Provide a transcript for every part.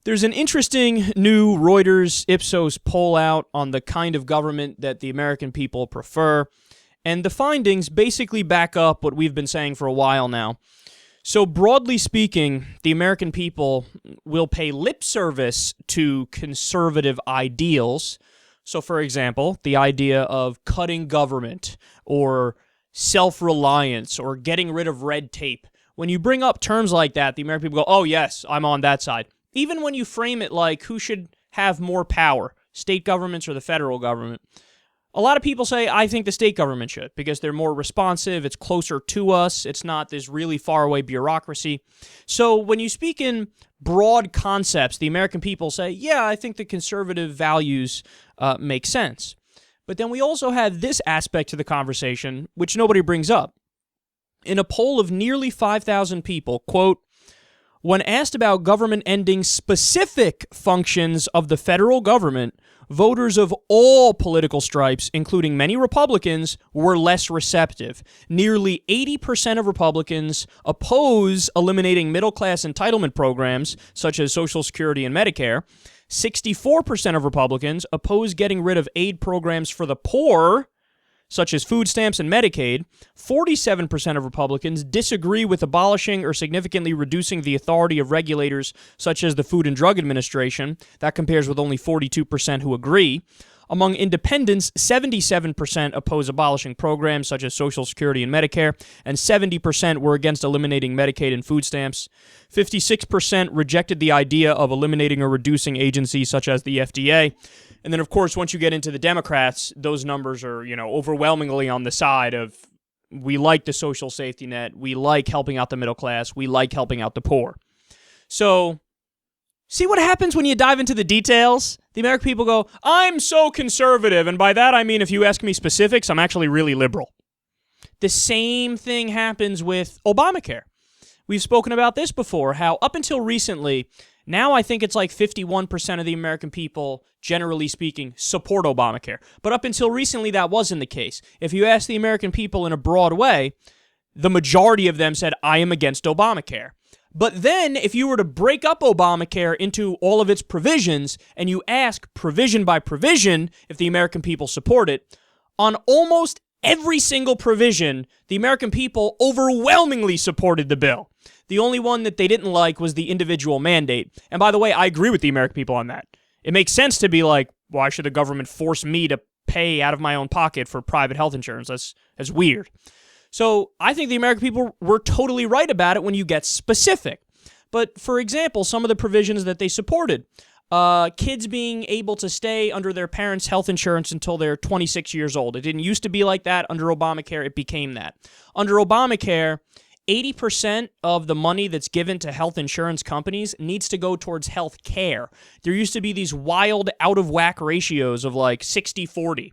There's an interesting new Reuters Ipsos poll out on the kind of government that the American people prefer, and the findings basically back up what we've been saying for a while now. So broadly speaking, the American people will pay lip service to conservative ideals. So for example, the idea of cutting government or self-reliance or getting rid of red tape. When you bring up terms like that, the American people go, oh yes, I'm on that side. Even when you frame it like who should have more power, state governments or the federal government, a lot of people say, I think the state government should, because they're more responsive, it's closer to us, it's not this really faraway bureaucracy. So when you speak in broad concepts, the American people say, yeah, I think the conservative values make sense. But then we also have this aspect to the conversation, which nobody brings up. In a poll of nearly 5,000 people, quote, when asked about government ending specific functions of the federal government, voters of all political stripes, including many Republicans, were less receptive. Nearly 80% of Republicans oppose eliminating middle-class entitlement programs, such as Social Security and Medicare. 64% of Republicans oppose getting rid of aid programs for the poor, such as food stamps and Medicaid. 47% of Republicans disagree with abolishing or significantly reducing the authority of regulators such as the Food and Drug Administration. That compares with only 42% who agree. Among independents, 77% oppose abolishing programs such as Social Security and Medicare, and 70% were against eliminating Medicaid and food stamps. 56% rejected the idea of eliminating or reducing agencies such as the FDA. And then, of course, once you get into the Democrats, those numbers are, overwhelmingly on the side of we like the social safety net, we like helping out the middle class, we like helping out the poor. So, see what happens when you dive into the details? The American people go, I'm so conservative, and by that I mean if you ask me specifics, I'm actually really liberal. The same thing happens with Obamacare. We've spoken about this before, how up until recently, now I think it's like 51% of the American people, generally speaking, support Obamacare. But up until recently, that wasn't the case. If you ask the American people in a broad way, the majority of them said, I am against Obamacare. But then, if you were to break up Obamacare into all of its provisions, and you ask provision by provision if the American people support it, on almost every single provision, the American people overwhelmingly supported the bill. The only one that they didn't like was the individual mandate. And by the way, I agree with the American people on that. It makes sense to be like, why should the government force me to pay out of my own pocket for private health insurance? That's weird. So I think the American people were totally right about it when you get specific. But for example, some of the provisions that they supported, kids being able to stay under their parents' health insurance until they're 26 years old. It didn't used to be like that. Under Obamacare, it became that. Under Obamacare, 80% of the money that's given to health insurance companies needs to go towards health care. There used to be these wild out-of-whack ratios of like 60-40,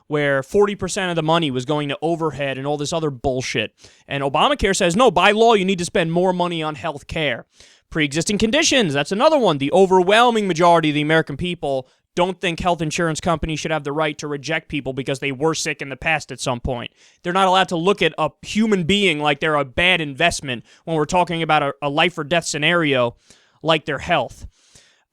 where 40% of the money was going to overhead and all this other bullshit. And Obamacare says, no, by law, you need to spend more money on health care. Pre-existing conditions, that's another one. The overwhelming majority of the American people don't think health insurance companies should have the right to reject people because they were sick in the past at some point. They're not allowed to look at a human being like they're a bad investment when we're talking about a life or death scenario like their health.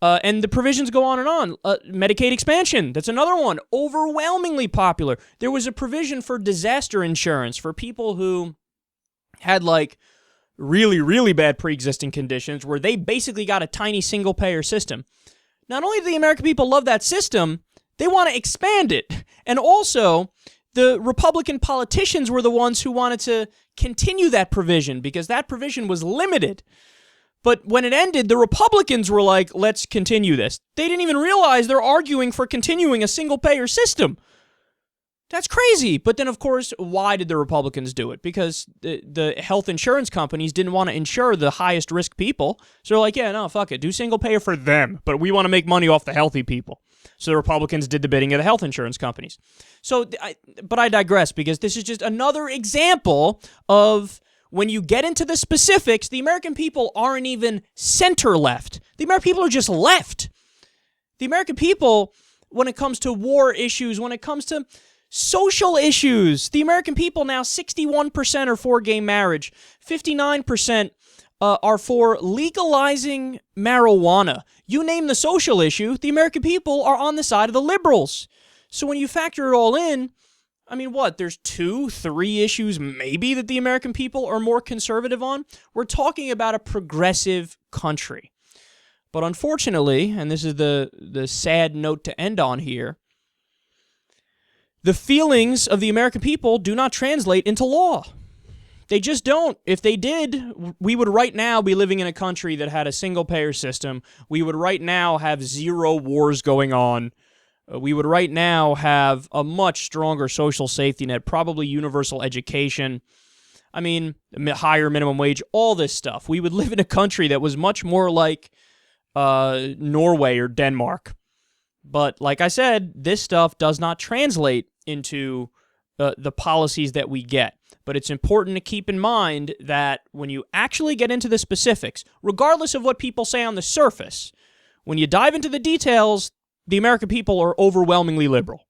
And the provisions go on and on. Medicaid expansion, that's another one. Overwhelmingly popular. There was a provision for disaster insurance for people who had like really, really bad pre-existing conditions where they basically got a tiny single-payer system. Not only do the American people love that system, they want to expand it. And also, the Republican politicians were the ones who wanted to continue that provision because that provision was limited. But when it ended, the Republicans were like, let's continue this. They didn't even realize they're arguing for continuing a single-payer system. That's crazy. But then, of course, why did the Republicans do it? Because the health insurance companies didn't want to insure the highest risk people. So they're like, yeah, no, fuck it. Do single payer for them. But we want to make money off the healthy people. So the Republicans did the bidding of the health insurance companies. But I digress because this is just another example of when you get into the specifics, the American people aren't even center-left. The American people are just left. The American people, when it comes to war issues, when it comes to social issues, the American people now, 61% are for gay marriage, 59% are for legalizing marijuana. You name the social issue, the American people are on the side of the liberals. So when you factor it all in, I mean, what? There's 2, 3 issues maybe that the American people are more conservative on? We're talking about a progressive country. But unfortunately, and this is the sad note to end on here, the feelings of the American people do not translate into law. They just don't. If they did, we would right now be living in a country that had a single-payer system. We would right now have 0 wars going on. We would right now have a much stronger social safety net, probably universal education. I mean, higher minimum wage, all this stuff. We would live in a country that was much more like Norway or Denmark. But like I said, this stuff does not translate into the policies that we get. But it's important to keep in mind that when you actually get into the specifics, regardless of what people say on the surface, when you dive into the details, the American people are overwhelmingly liberal.